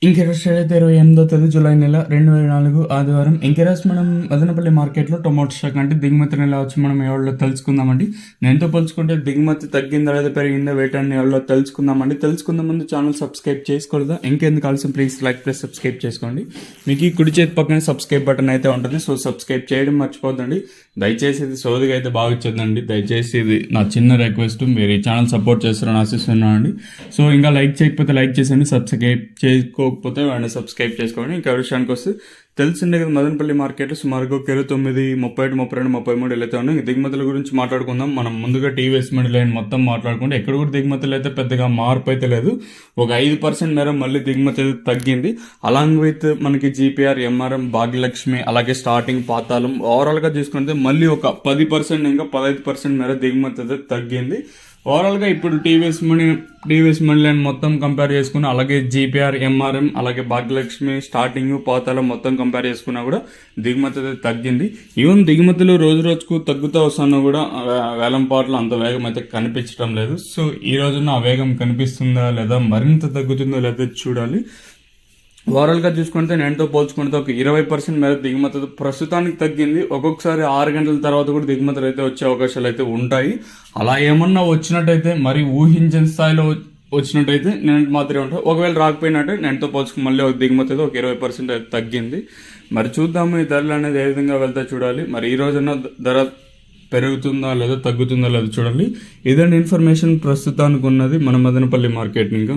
ఇంకెరోజు అయితే 28వ తేదీ జూలై నెల 2024 ఆదివారం. ఇంకెరోజు మనం మదనపల్లి మార్కెట్లో టొమాటో స్టాక్ అంటే దిగుమతిని ఎలా వచ్చి మనం ఎవరిలో తెలుసుకుందామండి. నేనుతో పోల్చుకుంటే దిగుమతి తగ్గిందా లేదా పెరిగిందా వేటాన్ని ఎవరిలో తెలుసుకుందామండి. తెలుసుకుందాం ముందు ఛానల్ సబ్స్క్రైబ్ చేసుకోలేదా ఇంకెందుకు ఆలస్యం, ప్లీజ్ లైక్ ప్లస్ సబ్స్క్రైబ్ చేసుకోండి. మీకు ఈ కుడి చేతి పక్కన సబ్స్క్రైబ్ బటన్ అయితే ఉంటుంది, సో సబ్స్క్రైబ్ చేయడం మర్చిపోద్దండి. దయచేసి ఇది సోదిగా అయితే బాగా ఇచ్చేద్దండి. దయచేసి ఇది నా చిన్న రిక్వెస్ట్, మీరు ఈ ఛానల్ సపోర్ట్ చేస్తారని ఆశిస్తున్నానండి. సో ఇంకా లైక్ చేయకపోతే లైక్ చేసేయండి, సబ్స్క్రైబ్ చేసుకోకపోతే వాడిని సబ్స్క్రైబ్ చేసుకోండి. ఇంకా విషయానికి వస్తే తెలిసిందే కదా, మదనపల్లి మార్కెట్ సుమారుగా 9, 31, 32, 33 అయితే ఉన్నాయి. దిగుమతుల గురించి మాట్లాడుకుందాం. మనం ముందుగా టీవీఎస్ మిడిల్ లైన్ మొత్తం మాట్లాడుకుంటే ఎక్కడ కూడా దిగుమతులు అయితే పెద్దగా మార్పు అయితే లేదు. ఒక 5% మేర మళ్ళీ దిగుమతి అయితే తగ్గింది. అలాంగ్ విత్ మనకి జీపీఆర్, ఎంఆర్ఎం, భాగ్యలక్ష్మి, అలాగే స్టార్టింగ్ పాతాళం ఓవరాల్గా చూసుకుంటే మళ్ళీ ఒక 10% ఇంకా 15% మేర దిగుమతి అయితే తగ్గింది. ఓవరాల్గా ఇప్పుడు టీవీఎస్ మనీ లైన్ మొత్తం కంపేర్ చేసుకుని, అలాగే జీపీఆర్, ఎంఆర్ఎం, అలాగే భాగ్యలక్ష్మి, స్టార్టింగ్ పాతాళం మొత్తం కంపేర్ చేసుకున్నా కూడా దిగుమతి అయితే తగ్గింది. ఈవెన్ దిగుమతులు రోజు రోజుకు తగ్గుతూ వస్తున్నా కూడా వేలం పాటలు అంత వేగం అయితే కనిపించడం లేదు. సో ఈ రోజున ఆ వేగం కనిపిస్తుందా లేదా, మరింత తగ్గుతుందో లేదా చూడాలి. ఓవరాల్గా చూసుకుంటే నేనుతో పోల్చుకుంటే ఒక 20% మేర దిగుమతి ప్రస్తుతానికి తగ్గింది. ఒక్కొక్కసారి 6 గంటల తర్వాత కూడా దిగుమతులు అయితే వచ్చే అవకాశాలు అయితే ఉంటాయి. అలా ఏమన్నా వచ్చినట్టయితే, మరి ఊహించిన స్థాయిలో వచ్చినట్టయితే నేను మాత్రమే ఉంటాయి. ఒకవేళ రాకపోయినట్టే నేనుతో పోల్చుకుని మళ్ళీ ఒక దిగుమతి అయితే ఒక 20% అయితే తగ్గింది. మరి చూద్దాము ఈ ధరలు అనేది ఏ విధంగా వెళ్తా చూడాలి. మరి ఈ రోజున ధర పెరుగుతుందా లేదా తగ్గుతుందా లేదా చూడాలి. ఇదండి ఇన్ఫర్మేషన్ ప్రస్తుతానికి ఉన్నది మన మదనపల్లి మార్కెట్. ఇంకా